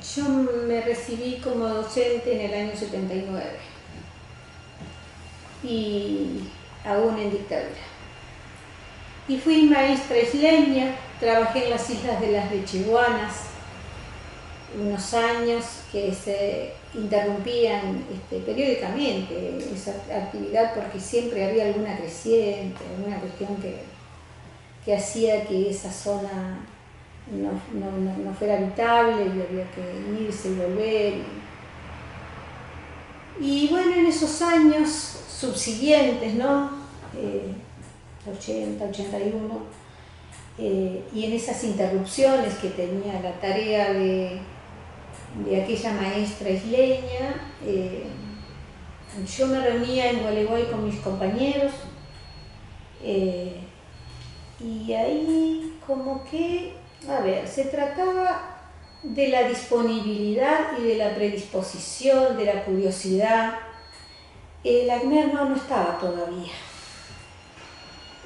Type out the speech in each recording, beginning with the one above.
Yo me recibí como docente en el año 79 y aún en dictadura. Y fui maestra isleña, trabajé en las islas de las Lecheguanas unos años que se interrumpían periódicamente esa actividad porque siempre había alguna creciente, alguna cuestión que hacía que esa zona no fuera habitable y había que irse y volver. Y bueno, en esos años subsiguientes, ¿no? 80, 81, y en esas interrupciones que tenía la tarea de aquella maestra isleña, yo me reunía en Gualeguay con mis compañeros, y ahí como que, a ver, se trataba de la disponibilidad y de la predisposición, de la curiosidad. El ACNER no estaba todavía,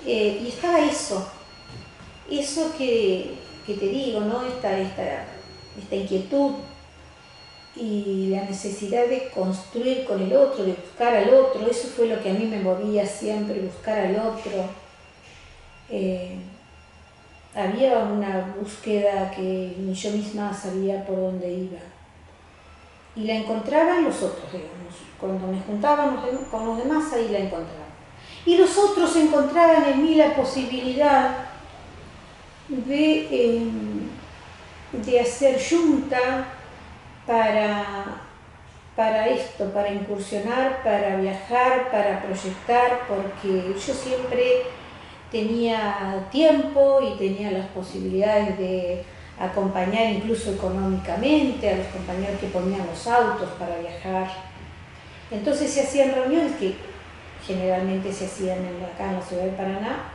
y estaba eso que te digo, ¿no? Esta inquietud y la necesidad de construir con el otro, de buscar al otro. Eso fue lo que a mí me movía siempre, buscar al otro. Había una búsqueda que ni yo misma sabía por dónde iba. Y la encontraba en los otros, digamos. Cuando me juntaba con los demás, ahí la encontraba. Y los otros encontraban en mí la posibilidad de hacer yunta para esto, para incursionar, para viajar, para proyectar, porque yo siempre tenía tiempo y tenía las posibilidades de acompañar incluso económicamente a los compañeros que ponían los autos para viajar. Entonces se hacían reuniones que generalmente se hacían acá en la ciudad de Paraná,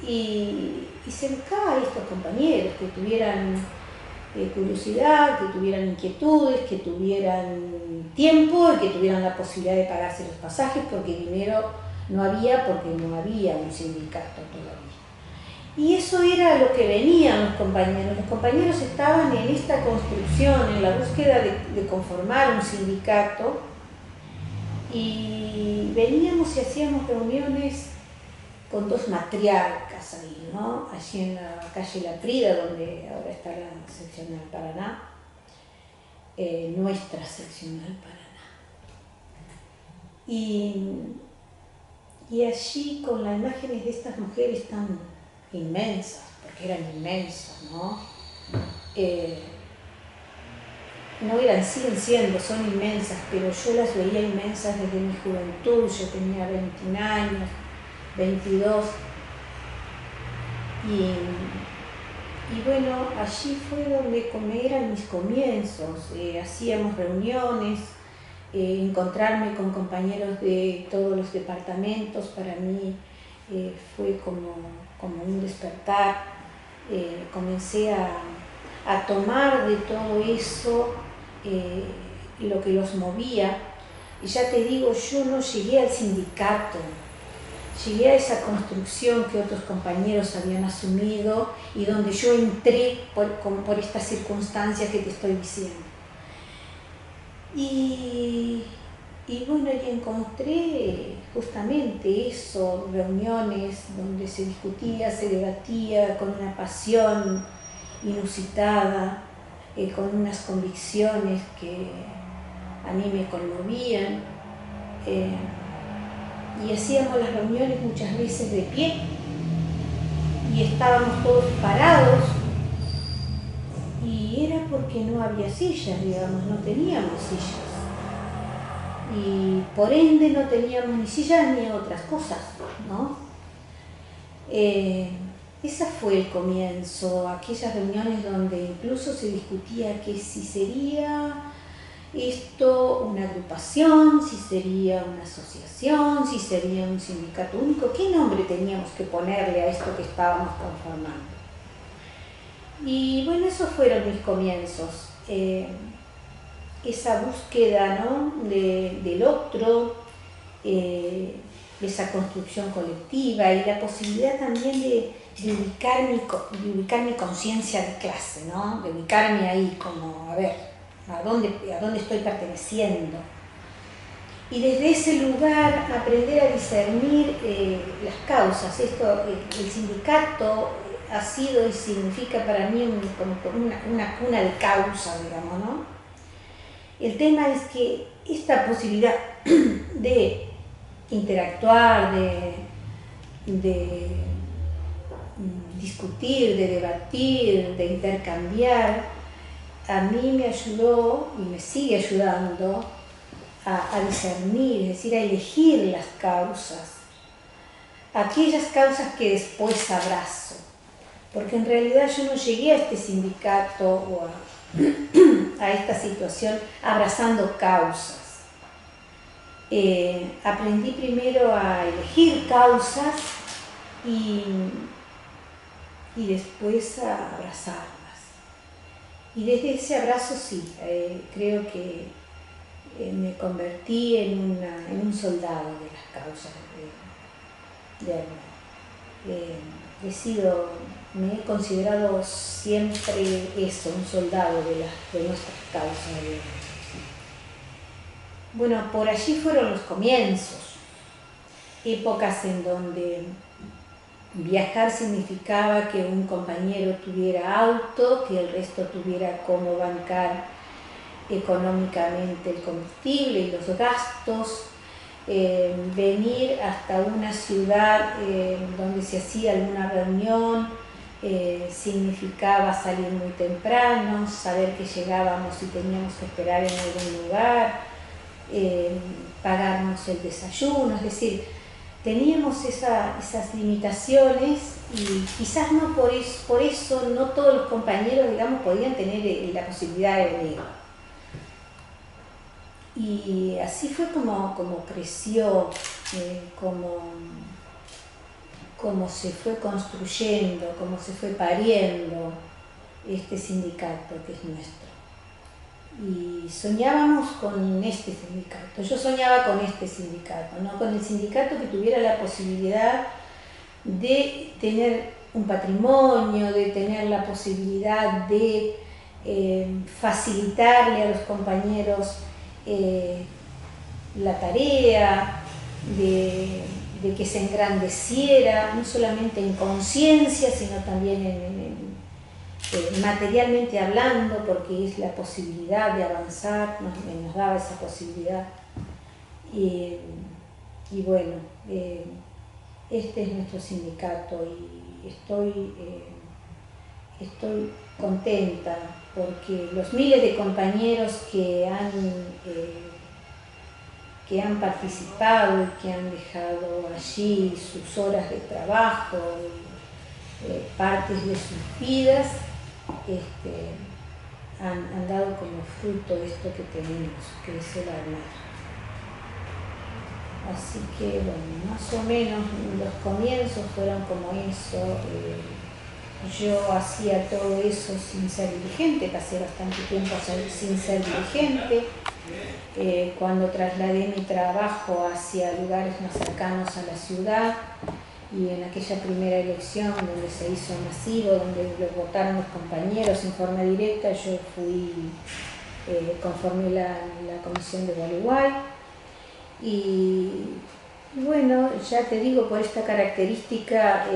y se buscaba a estos compañeros que tuvieran curiosidad, que tuvieran inquietudes, que tuvieran tiempo y que tuvieran la posibilidad de pagarse los pasajes, porque dinero no había, porque no había un sindicato todavía. Y eso era lo que venían los compañeros. Los compañeros estaban en esta construcción, en la búsqueda de conformar un sindicato, y veníamos y hacíamos reuniones con dos matriarcas ahí, ¿no? Allí en la calle La Prida, donde ahora está la seccional Paraná, nuestra seccional Paraná. Y allí con las imágenes de estas mujeres tan inmensas, porque eran inmensas, ¿no? No eran, siguen siendo, son inmensas, pero yo las veía inmensas desde mi juventud. Yo tenía 21 años, 22, y bueno, allí fue donde eran mis comienzos. Hacíamos reuniones, encontrarme con compañeros de todos los departamentos para mí fue como un despertar. Comencé a tomar de todo eso lo que los movía, y ya te digo, yo no llegué al sindicato, llegué a esa construcción que otros compañeros habían asumido y donde yo entré por estas circunstancias que te estoy diciendo. Y bueno, y encontré justamente eso, reuniones donde se discutía, se debatía con una pasión inusitada, con unas convicciones que a mí me conmovían. Y hacíamos las reuniones muchas veces de pie, y estábamos todos parados, y era porque no había sillas, digamos, no teníamos sillas, y por ende no teníamos ni sillas ni otras cosas, ¿no? Ese fue el comienzo, aquellas reuniones donde incluso se discutía que si sería esto una agrupación, si sería una asociación, si sería un sindicato único, qué nombre teníamos que ponerle a esto que estábamos conformando. Y bueno, esos fueron mis comienzos, esa búsqueda, ¿no? del otro, esa construcción colectiva y la posibilidad también de ubicar mi conciencia de clase, ¿no? De ubicarme ahí como, a ver, a dónde estoy perteneciendo. Y desde ese lugar aprender a discernir las causas. El sindicato ha sido y significa para mí como una cuna de causa, digamos, ¿no? El tema es que esta posibilidad de interactuar, de discutir, de debatir, de intercambiar, a mí me ayudó y me sigue ayudando a discernir, es decir, a elegir las causas, aquellas causas que después abrazo, porque en realidad yo no llegué a este sindicato o a esta situación abrazando causas. Aprendí primero a elegir causas y después a abrazarlas. Y desde ese abrazo sí, creo que me convertí en un soldado de las causas de Armenia. Me he considerado siempre eso, un soldado de nuestras causas. Bueno, por allí fueron los comienzos, épocas en donde viajar significaba que un compañero tuviera auto, que el resto tuviera cómo bancar económicamente el combustible y los gastos, venir hasta una ciudad donde se hacía alguna reunión significaba salir muy temprano, saber que llegábamos y teníamos que esperar en algún lugar, pagarnos el desayuno, es decir, teníamos esas limitaciones y quizás no por eso no todos los compañeros, digamos, podían tener la posibilidad de venir. Y así fue como creció, como se fue construyendo, como se fue pariendo este sindicato que es nuestro. Y soñábamos con este sindicato, yo soñaba con este sindicato, ¿no? Con el sindicato que tuviera la posibilidad de tener un patrimonio, de tener la posibilidad de facilitarle a los compañeros la tarea, de que se engrandeciera, no solamente en conciencia, sino también materialmente hablando, porque es la posibilidad de avanzar, nos daba esa posibilidad. Y bueno, este es nuestro sindicato y estoy contenta porque los miles de compañeros que han participado y que han dejado allí sus horas de trabajo y partes de sus vidas, han dado como fruto esto que tenemos, que es el Armenia. Así que bueno, más o menos los comienzos fueron como eso. Yo hacía todo eso sin ser dirigente, pasé bastante tiempo sin ser dirigente. Cuando trasladé mi trabajo hacia lugares más cercanos a la ciudad y en aquella primera elección donde se hizo masivo, donde lo votaron los compañeros en forma directa, yo conformé la comisión de Gualeguay. Y bueno, ya te digo, por esta característica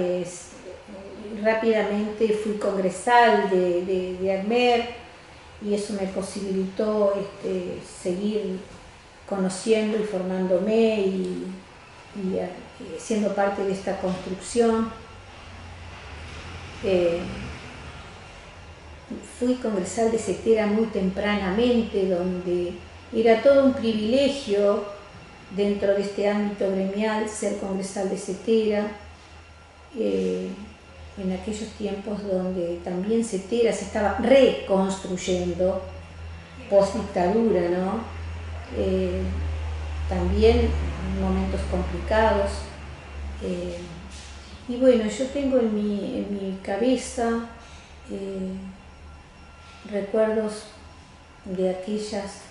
rápidamente fui congresal de ACMER y eso me posibilitó seguir conociendo y formándome y siendo parte de esta construcción. Fui congresal de CETERA muy tempranamente, donde era todo un privilegio dentro de este ámbito gremial ser congresal de CETERA, en aquellos tiempos donde también CETERA se estaba reconstruyendo post dictadura, ¿no? También momentos complicados. Y bueno, yo tengo en mi cabeza recuerdos de aquellas,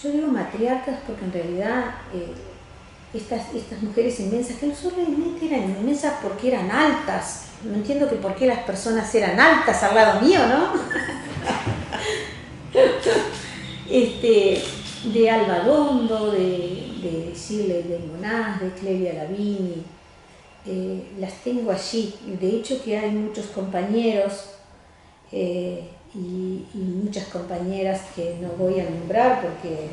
yo digo matriarcas porque en realidad estas mujeres inmensas, que no solamente eran inmensas porque eran altas, no entiendo que por qué las personas eran altas al lado mío, ¿no? De Alba Dondo, de Shirley de Monás, de Clelia Lavini, las tengo allí. De hecho que hay muchos compañeros y muchas compañeras que no voy a nombrar porque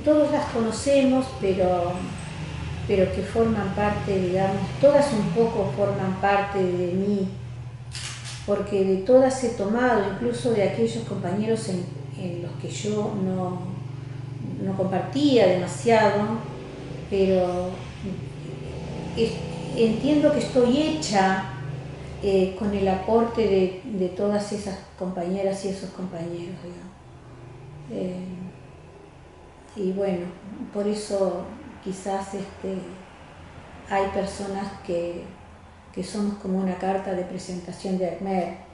todos las conocemos, pero que forman parte, digamos, todas un poco forman parte de mí, porque de todas he tomado, incluso de aquellos compañeros en los que yo no compartía demasiado, pero entiendo que estoy hecha con el aporte de todas esas compañeras y esos compañeros, digamos. Y bueno, por eso quizás hay personas que somos como una carta de presentación de ACMER,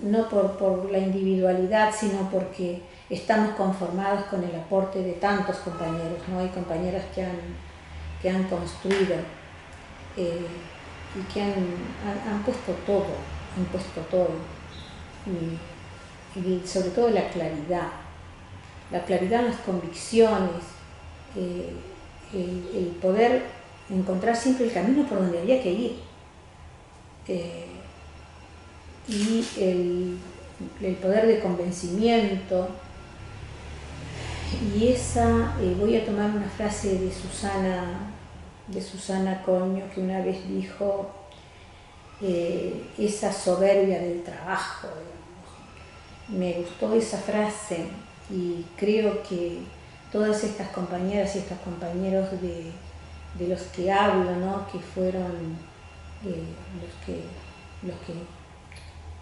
no por la individualidad, sino porque estamos conformados con el aporte de tantos compañeros, ¿no? Hay compañeras que han construido y que han puesto todo, y sobre todo la claridad en las convicciones, el poder encontrar siempre el camino por donde había que ir, y el poder de convencimiento. Y voy a tomar una frase de Susana Coño, que una vez dijo, esa soberbia del trabajo, digamos. Me gustó esa frase y creo que todas estas compañeras y estos compañeros de los que hablo, ¿no? Que fueron los que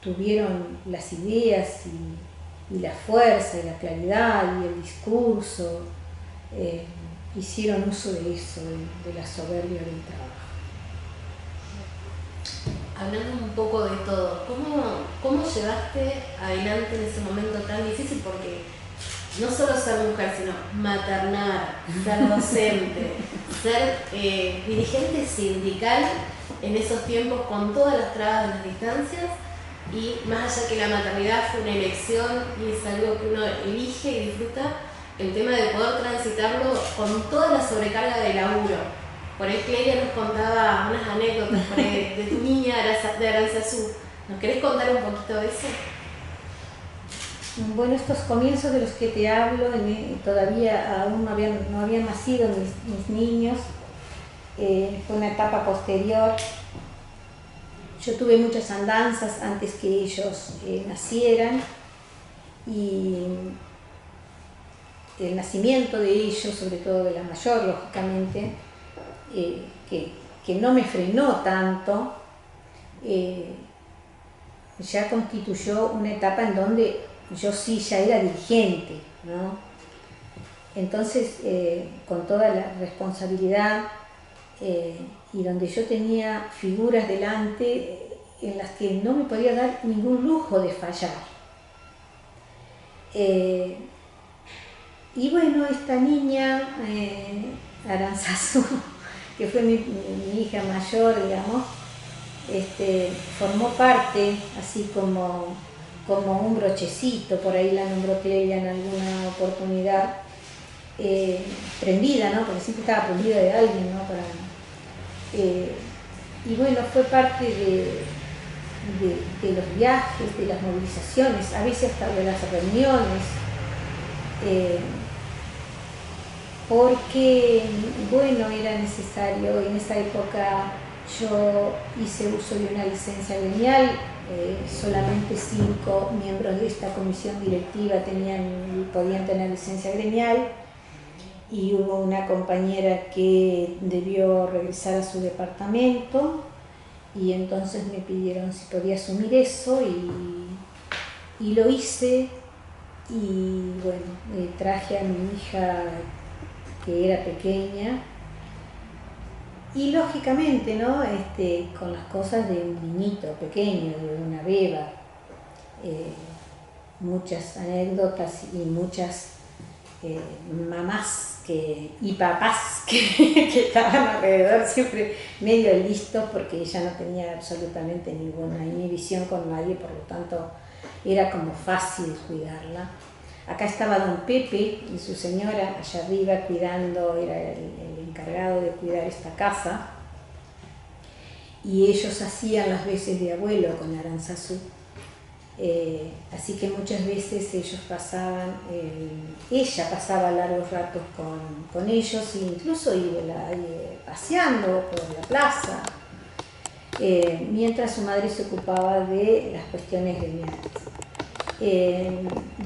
tuvieron las ideas y la fuerza y la claridad y el discurso, hicieron uso de eso, de la soberbia del trabajo. Hablando un poco de todo, ¿cómo llevaste adelante en ese momento tan difícil? Porque no solo ser mujer, sino maternar, ser docente, ser dirigente sindical en esos tiempos con todas las trabas de las distancias, y más allá que la maternidad fue una elección y es algo que uno elige y disfruta, el tema de poder transitarlo con toda la sobrecarga de laburo. Por ahí Clelia nos contaba unas anécdotas por ahí de tu niña de Aranzazú. ¿Nos querés contar un poquito de eso? Bueno, estos comienzos de los que te hablo, todavía aún no habían nacido mis niños, fue una etapa posterior. Yo tuve muchas andanzas antes que ellos nacieran, y el nacimiento de ellos, sobre todo de la mayor, lógicamente, que no me frenó tanto, ya constituyó una etapa en donde yo sí ya era dirigente, ¿no? Entonces, con toda la responsabilidad, y donde yo tenía figuras delante en las que no me podía dar ningún lujo de fallar. Y bueno, esta niña, Aranzazú, que fue mi hija mayor, digamos, formó parte, así como un brochecito, por ahí la nombró Clelia en alguna oportunidad, prendida, ¿no? Porque siempre estaba prendida de alguien, ¿no? Y bueno, fue parte de los viajes, de las movilizaciones, a veces hasta de las reuniones, porque, bueno, era necesario. En esa época yo hice uso de una licencia gremial, solamente 5 miembros de esta comisión directiva podían tener licencia gremial, y hubo una compañera que debió regresar a su departamento, y entonces me pidieron si podía asumir eso, y lo hice. Y bueno, traje a mi hija, que era pequeña, y lógicamente, ¿no? Con las cosas de un niñito pequeño, de una beba, muchas anécdotas y muchas mamás y papás que estaban alrededor siempre medio listos, porque ella no tenía absolutamente ninguna inhibición con nadie, por lo tanto era como fácil cuidarla. Acá estaba don Pepe y su señora allá arriba cuidando, era el encargado de cuidar esta casa, y ellos hacían las veces de abuelo con Aranzazú. Así que muchas veces ella pasaba largos ratos con ellos, e incluso iba paseando por la plaza, mientras su madre se ocupaba de las cuestiones gremiales.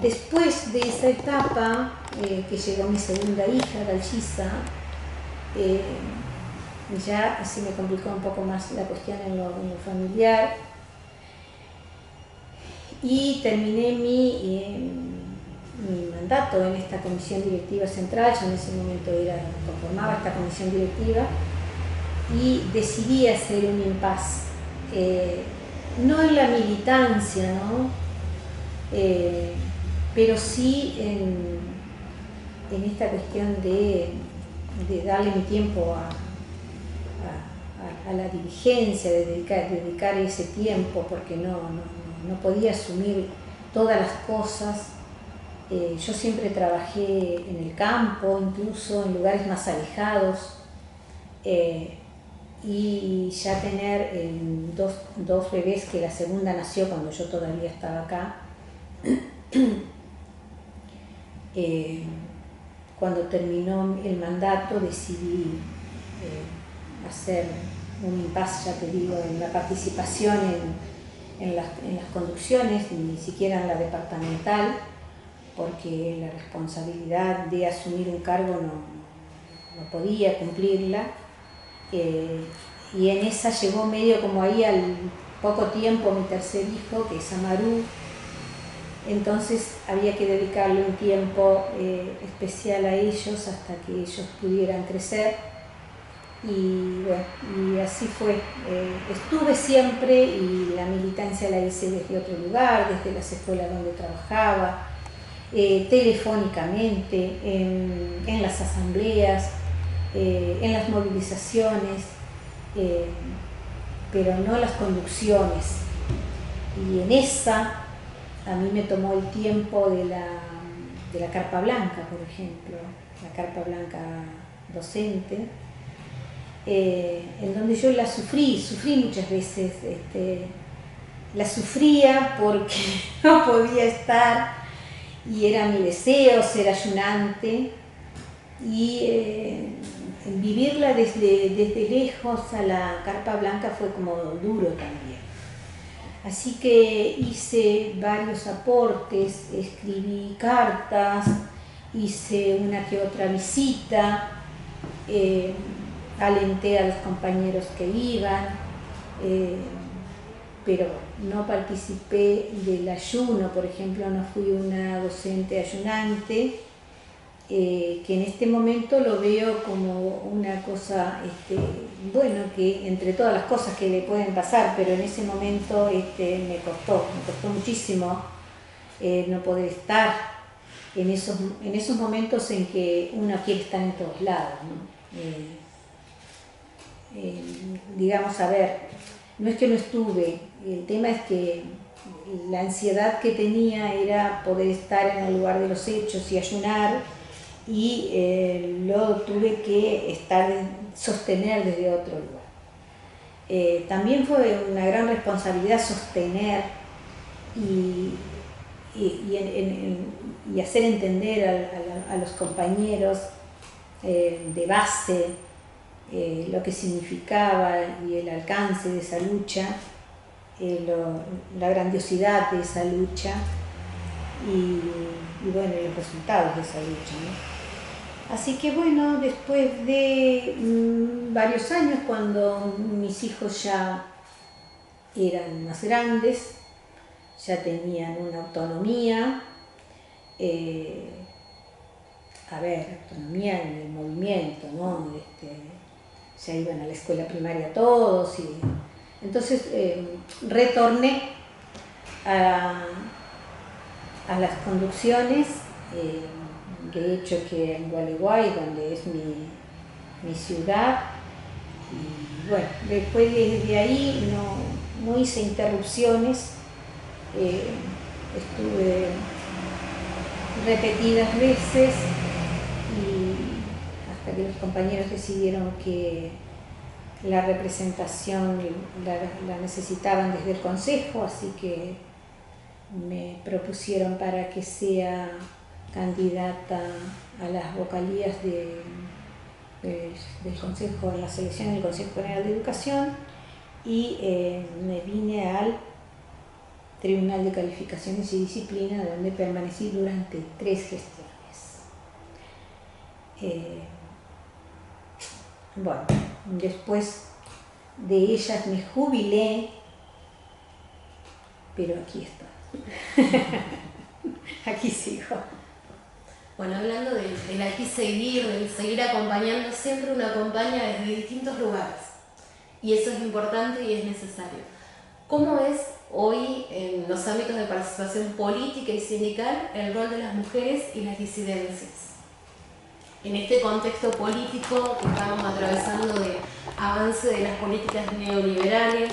Después de esa etapa, que llegó mi segunda hija, Dalgisa, ya así me complicó un poco más la cuestión en lo familiar, y terminé mi mandato en esta comisión directiva central. Yo en ese momento conformaba esta comisión directiva, y decidí hacer un impasse, no en la militancia, ¿no? Pero sí en esta cuestión de darle mi tiempo a la dirigencia, de dedicar ese tiempo, porque no podía asumir todas las cosas. Yo siempre trabajé en el campo, incluso en lugares más alejados, y ya tener dos bebés, que la segunda nació cuando yo todavía estaba acá. Cuando terminó el mandato decidí hacer un impasse, ya te digo, en la participación en las conducciones, ni siquiera en la departamental, porque la responsabilidad de asumir un cargo no podía cumplirla, y en esa llegó medio como ahí al poco tiempo mi tercer hijo, que es Amaru. Entonces había que dedicarle un tiempo especial a ellos hasta que ellos pudieran crecer, y bueno, y así fue. Estuve siempre, y la militancia la hice desde otro lugar, desde las escuelas donde trabajaba, telefónicamente, en las asambleas, en las movilizaciones, pero no las conducciones. Y en esa a mí me tomó el tiempo de la carpa blanca, por ejemplo, la carpa blanca docente, en donde yo la sufrí muchas veces. La sufría porque no podía estar, y era mi deseo ser ayunante, y vivirla desde lejos a la carpa blanca fue como duro también. Así que hice varios aportes, escribí cartas, hice una que otra visita, alenté a los compañeros que iban, pero no participé del ayuno, por ejemplo, no fui una docente ayunante, que en este momento lo veo como una cosa, bueno, que entre todas las cosas que le pueden pasar, pero en ese momento me costó muchísimo no poder estar en esos momentos en que uno quiere estar en todos lados, ¿no? Digamos, a ver, no es que no estuve, el tema es que la ansiedad que tenía era poder estar en el lugar de los hechos y ayunar, y lo tuve que sostener desde otro lugar. También fue una gran responsabilidad sostener y hacer entender a los compañeros de base lo que significaba y el alcance de esa lucha, la grandiosidad de esa lucha, y bueno, los resultados de esa lucha, ¿no? Así que bueno, después de varios años, cuando mis hijos ya eran más grandes, ya tenían una autonomía, autonomía en el movimiento, ¿no? Ya iban a la escuela primaria todos, y entonces retorné a las conducciones, de hecho que en Gualeguay, donde es mi ciudad, y bueno, después de ahí no hice interrupciones, estuve repetidas veces y hasta que los compañeros decidieron que la representación la necesitaban desde el consejo, así que me propusieron para que sea candidata a las vocalías del Consejo, en la selección del Consejo General de Educación, y me vine al Tribunal de Calificaciones y Disciplina, donde permanecí durante 3 gestiones. Bueno, después de ellas me jubilé, pero aquí estoy. Aquí sigo. Bueno, hablando del aquí seguir, del seguir acompañando, siempre uno acompaña desde distintos lugares. Y eso es importante y es necesario. ¿Cómo es hoy, en los ámbitos de participación política y sindical, el rol de las mujeres y las disidencias? En este contexto político que estamos atravesando de avance de las políticas neoliberales,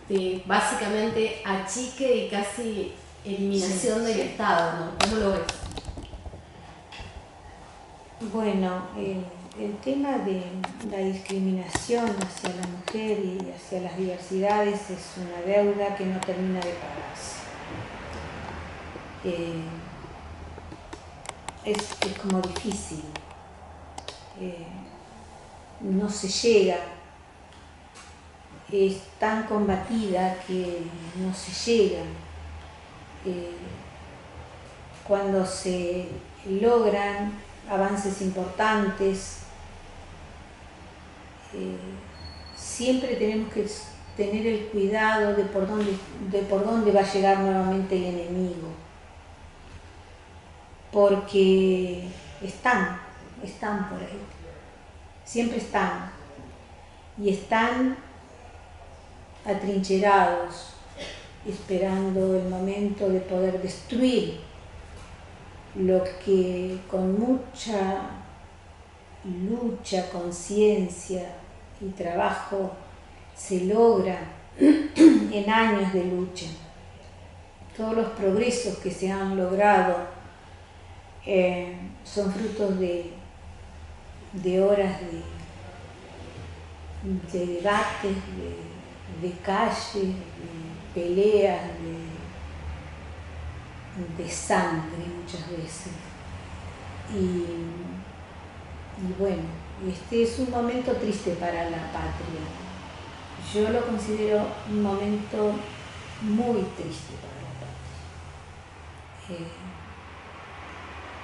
de básicamente achique y casi eliminación del Estado, ¿no? ¿Cómo lo ves? Bueno, el tema de la discriminación hacia la mujer y hacia las diversidades es una deuda que no termina de pagarse. Es como difícil, no se llega, es tan combatida que no se llega. Cuando se logran avances importantes, siempre tenemos que tener el cuidado de por dónde va a llegar nuevamente el enemigo, porque están por ahí, siempre están, y están atrincherados, esperando el momento de poder destruir lo que con mucha lucha, conciencia y trabajo se logra en años de lucha. Todos los progresos que se han logrado son frutos de horas de debates, de calles, de peleas, de sangre muchas veces. Y bueno, este es un momento triste para la patria. Yo lo considero un momento muy triste para la patria.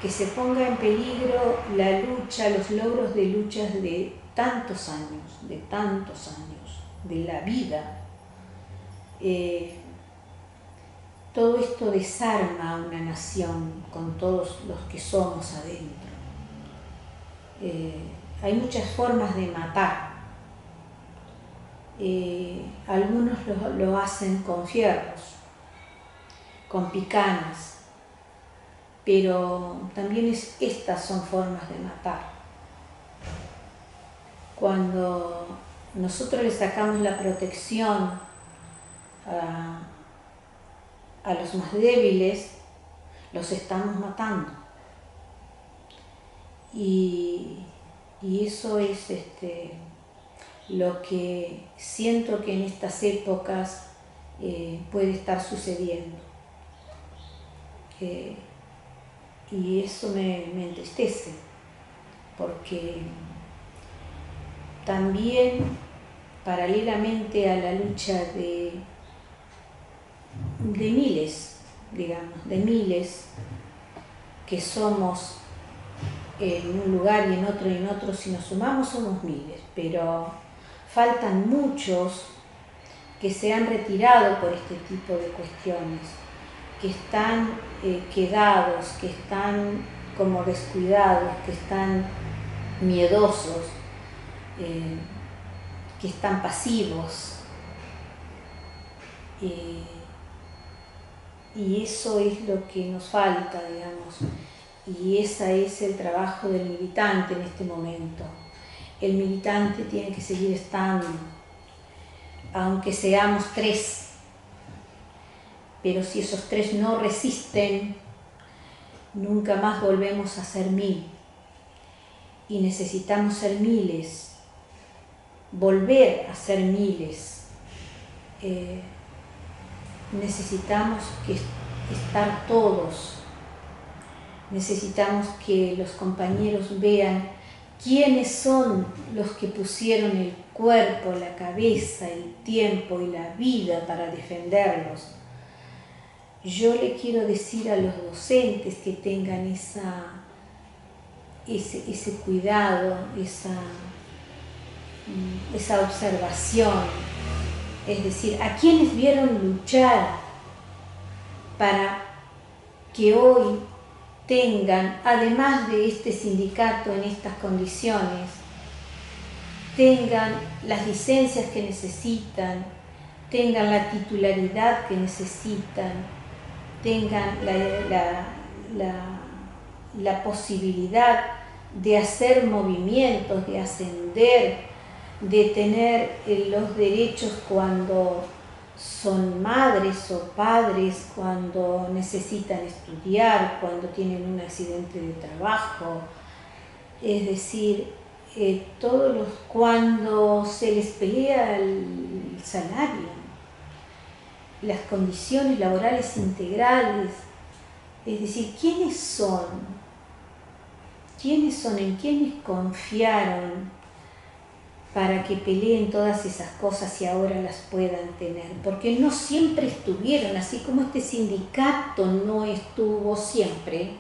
Que se ponga en peligro la lucha, los logros de luchas de tantos años, de la vida. Todo esto desarma a una nación con todos los que somos adentro. Hay muchas formas de matar. Algunos lo hacen con fierros, con picanas, pero también estas son formas de matar. Cuando nosotros le sacamos la protección a los más débiles, los estamos matando. Y eso es lo que siento que en estas épocas puede estar sucediendo. Y eso me entristece, porque también paralelamente a la lucha de miles, digamos, de miles que somos en un lugar y en otro, si nos sumamos somos miles, pero faltan muchos que se han retirado por este tipo de cuestiones, que están quedados, que están como descuidados, que están miedosos, que están pasivos. Y eso es lo que nos falta, digamos. Y ese es el trabajo del militante en este momento. El militante tiene que seguir estando, aunque seamos 3. Pero si esos 3 no resisten, nunca más volvemos a ser 1000. Y necesitamos ser miles, volver a ser miles. Necesitamos estar todos. Necesitamos que los compañeros vean quiénes son los que pusieron el cuerpo, la cabeza, el tiempo y la vida para defenderlos. Yo le quiero decir a los docentes que tengan ese cuidado, esa observación, es decir, a quienes vieron luchar para que hoy tengan, además de este sindicato en estas condiciones, tengan las licencias que necesitan, tengan la titularidad que necesitan, tengan la posibilidad de hacer movimientos, de ascender, de tener los derechos cuando son madres o padres, cuando necesitan estudiar, cuando tienen un accidente de trabajo, es decir, cuando se les pelea el salario, las condiciones laborales integrales, es decir, ¿quiénes son? ¿Quiénes son? ¿En quiénes confiaron para que peleen todas esas cosas y ahora las puedan tener? Porque no siempre estuvieron, así como este sindicato no estuvo siempre.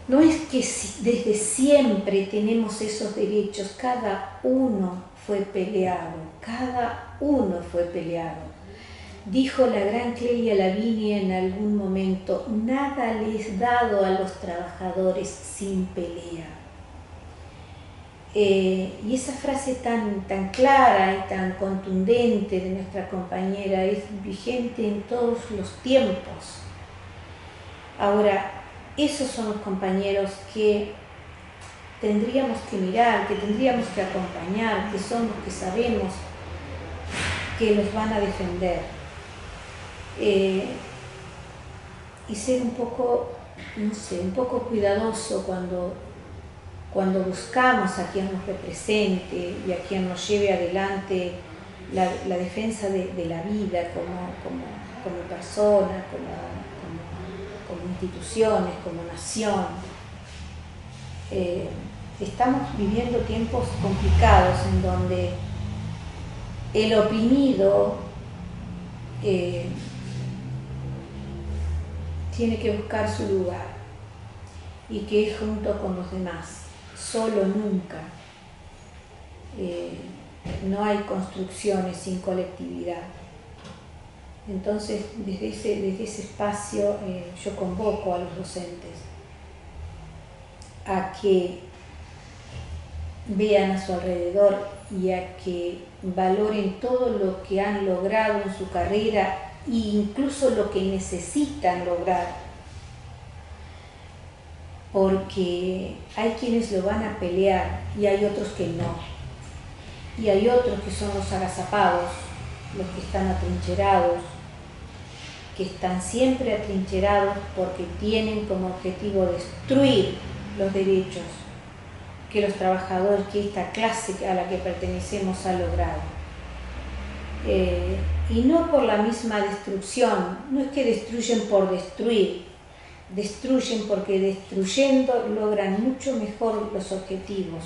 No es que desde siempre tenemos esos derechos, cada uno fue peleado, cada uno fue peleado. Dijo la gran Clelia Lavinia en algún momento, nada les es dado a los trabajadores sin pelea. Y esa frase tan clara y tan contundente de nuestra compañera es vigente en todos los tiempos. Ahora, esos son los compañeros que tendríamos que mirar, que tendríamos que acompañar, que son los que sabemos que los van a defender. Y ser un poco, no sé, un poco cuidadoso cuando buscamos a quien nos represente y a quien nos lleve adelante la defensa de la vida como persona, como instituciones, como nación. Estamos viviendo tiempos complicados en donde el oprimido tiene que buscar su lugar y que es junto con los demás, solo nunca. No hay construcciones sin colectividad. Entonces, desde ese espacio yo convoco a los docentes a que vean a su alrededor y a que valoren todo lo que han logrado en su carrera e incluso lo que necesitan lograr, porque hay quienes lo van a pelear y hay otros que no, y hay otros que son los agazapados, los que están atrincherados, que están siempre atrincherados porque tienen como objetivo destruir los derechos que los trabajadores, que esta clase a la que pertenecemos ha logrado. Y no por la misma destrucción, no es que destruyen por destruir, destruyen porque destruyendo logran mucho mejor los objetivos,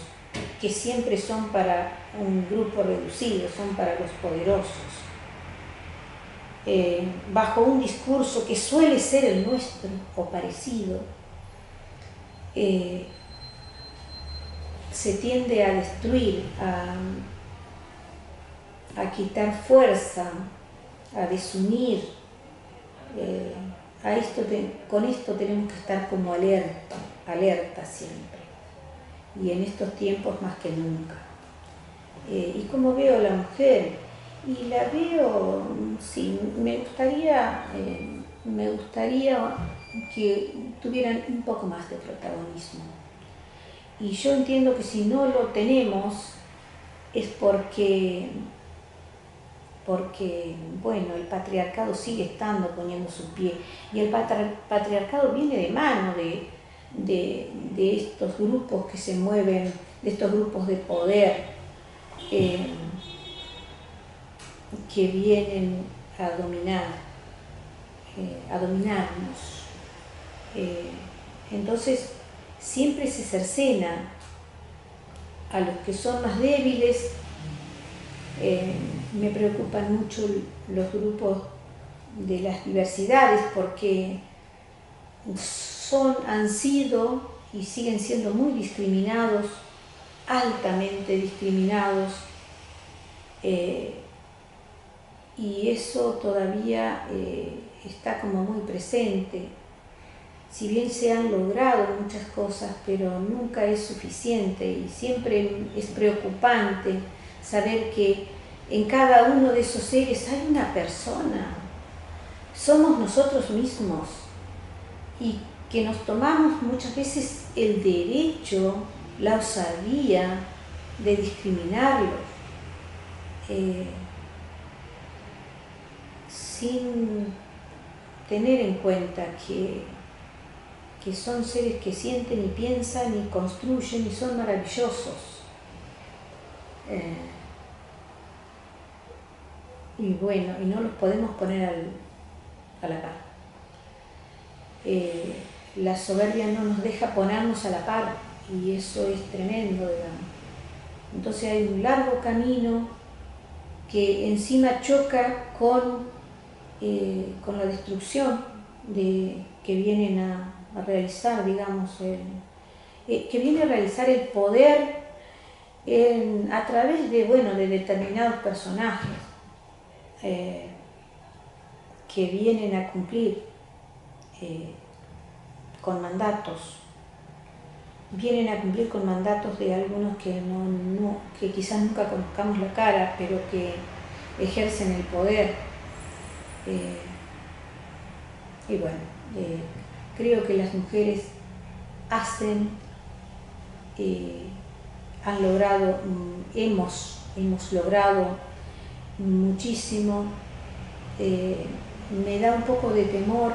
que siempre son para un grupo reducido, son para los poderosos. Bajo un discurso que suele ser el nuestro o parecido, se tiende a destruir, a quitar fuerza, a desunir. Con esto tenemos que estar como alerta siempre, y en estos tiempos más que nunca. Y como veo a la mujer, y la veo, sí, me gustaría que tuvieran un poco más de protagonismo. Y yo entiendo que si no lo tenemos es porque bueno, el patriarcado sigue estando poniendo su pie, y el patriarcado viene de mano de estos grupos que se mueven, de estos grupos de poder que vienen a dominarnos. Entonces siempre se cercena a los que son más débiles. Me preocupan mucho los grupos de las diversidades porque han sido y siguen siendo muy discriminados, altamente discriminados, y eso todavía está como muy presente. Si bien se han logrado muchas cosas, pero nunca es suficiente, y siempre es preocupante saber que en cada uno de esos seres hay una persona. Somos nosotros mismos, y que nos tomamos muchas veces el derecho, la osadía de discriminarlos, sin tener en cuenta que son seres que sienten y piensan y construyen y son maravillosos. Y bueno, y no los podemos poner a la par. La soberbia no nos deja ponernos a la par, y eso es tremendo, digamos. Entonces hay un largo camino que encima choca con la destrucción que vienen a realizar, digamos, que viene a realizar el poder a través de determinados personajes que vienen a cumplir con mandatos. Vienen a cumplir con mandatos de algunos que quizás nunca conozcamos la cara, pero que ejercen el poder. Y bueno, creo que las mujeres han logrado, hemos logrado muchísimo. Me da un poco de temor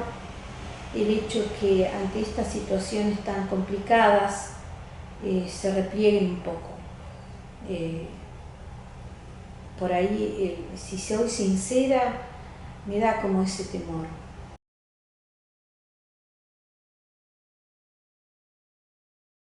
el hecho que ante estas situaciones tan complicadas se replieguen un poco. Por ahí, si soy sincera, me da como ese temor.